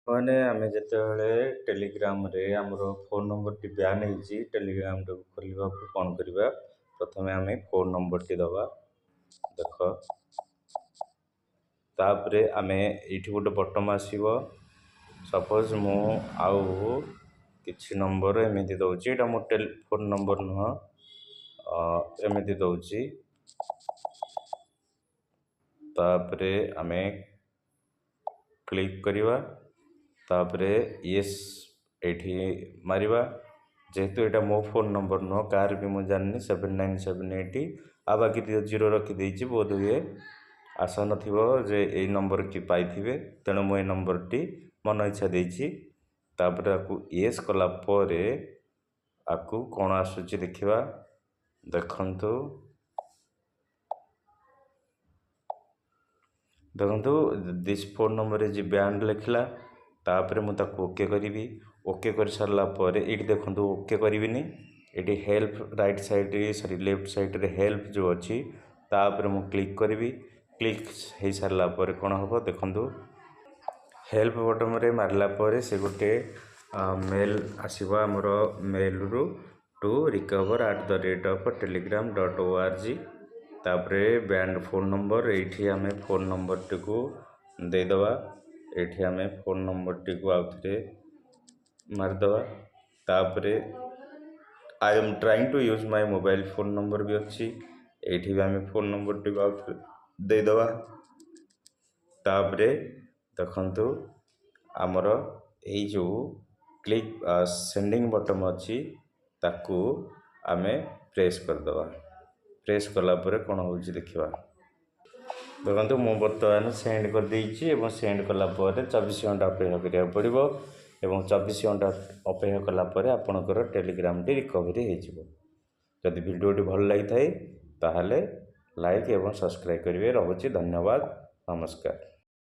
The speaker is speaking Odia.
ମାନେ ଆମେ ଯେତେବେଳେ ଟେଲିଗ୍ରାମରେ ଆମର ଫୋନ୍ ନମ୍ବରଟି ବ୍ୟାନ୍ ହେଇଛି ଟେଲିଗ୍ରାମଟାକୁ ଖୋଲିବାକୁ କ'ଣ କରିବା, ପ୍ରଥମେ ଆମେ ଫୋନ୍ ନମ୍ବରଟି ଦେବା। ଦେଖ, ତାପରେ ଆମେ ଏଇଠି ଗୋଟେ ବଟନ୍ ଆସିବ। ସପୋଜ୍ ମୁଁ ଆଉ କିଛି ନମ୍ବର ଏମିତି ଦେଉଛି, ଏଇଟା ମୋ ଫୋନ୍ ନମ୍ବର ନୁହଁ, ଏମିତି ଦେଉଛି। ତାପରେ ଆମେ କ୍ଲିକ୍ କରିବା, ତାପରେ ୟେସ୍ ଏଇଠି ମାରିବା। ଯେହେତୁ ଏଇଟା ମୋ ଫୋନ୍ ନମ୍ବର ନୁହଁ, କାହାର ବି ମୁଁ ଜାଣିନି, 7978 ଆଉ ବାକି 0 ରଖିଦେଇଛି। ବୋଧ ହୁଏ ଆଶା ନଥିବ ଯେ ଏଇ ନମ୍ବର କି ପାଇଥିବେ, ତେଣୁ ମୁଁ ଏଇ ନମ୍ବରଟି ମନ ଇଚ୍ଛା ଦେଇଛି। ତାପରେ ଆକୁ ୟେସ୍ କଲା ପରେ ଆକୁ କ'ଣ ଆସୁଛି ଦେଖିବା। ଦେଖନ୍ତୁ this phone number is ban ଲେଖିଲା। ତାପରେ ମୁଁ ତାକୁ ଓକେ କରିବି। ଓକେ କରିସାରିଲା ପରେ ଏଇଠି ଦେଖନ୍ତୁ ଓକେ କରିବିନି, ଏଇଠି ହେଲ୍ପ ରାଇଟ୍ ସାଇଡ଼୍ ଲେଫ୍ଟ ସାଇଡ଼୍ରେ ହେଲ୍ପ ଯେଉଁ ଅଛି ତା ଉପରେ ମୁଁ କ୍ଲିକ୍ କରିବି। କ୍ଲିକ୍ ହେଇସାରିଲା ପରେ କ'ଣ ହେବ ଦେଖନ୍ତୁ, ହେଲ୍ପ ବଟନ୍ରେ ମାରିଲା ପରେ ସେ ଗୋଟେ ମେଲ୍ ଆସିବ ଆମର ମେଲ୍ରୁ ଟୁ recover@telegram.org। ତାପରେ ବ୍ୟାଣ୍ଡ ଫୋନ୍ ନମ୍ବର, ଏଇଠି ଆମେ ଫୋନ୍ ନମ୍ବରଟିକୁ ଦେଇଦେବା। ଏଇଠି ଆମେ ଫୋନ୍ ନମ୍ବରଟିକୁ ଆଉ ଥରେ ମାରିଦେବା। ତାପରେ I am trying to use my mobile phone number ବି ଅଛି, ଏଇଠି ବି ଆମେ ଫୋନ୍ ନମ୍ବରଟିକୁ ଆଉ ଥରେ ଦେଇଦେବା। ତାପରେ ଦେଖନ୍ତୁ ଆମର ଏଇ ଯେଉଁ କ୍ଲିକ୍ ସେଣ୍ଡିଂ ବଟନ୍ ଅଛି ତାକୁ ଆମେ ପ୍ରେସ୍ କରିଦେବା। ପ୍ରେସ୍ କଲା ପରେ କ'ଣ ହେଉଛି ଦେଖିବା। ଦେଖନ୍ତୁ ମୁଁ ବର୍ତ୍ତମାନ ସେଣ୍ଡ କରିଦେଇଛି ଏବଂ ସେଣ୍ଡ କଲା ପରେ 24 ଘଣ୍ଟା ଅପେକ୍ଷା କରିବାକୁ ପଡ଼ିବ ଏବଂ 24 ଘଣ୍ଟା ଅପେକ୍ଷା କଲା ପରେ ଆପଣଙ୍କର ଟେଲିଗ୍ରାମଟି ରିକଭରି ହୋଇଯିବ। ଯଦି ଭିଡ଼ିଓଟି ଭଲ ଲାଗିଥାଏ ତାହେଲେ ଲାଇକ୍ ଏବଂ ସବସ୍କ୍ରାଇବ୍ କରିବେ। ରହୁଛି, ଧନ୍ୟବାଦ, ନମସ୍କାର।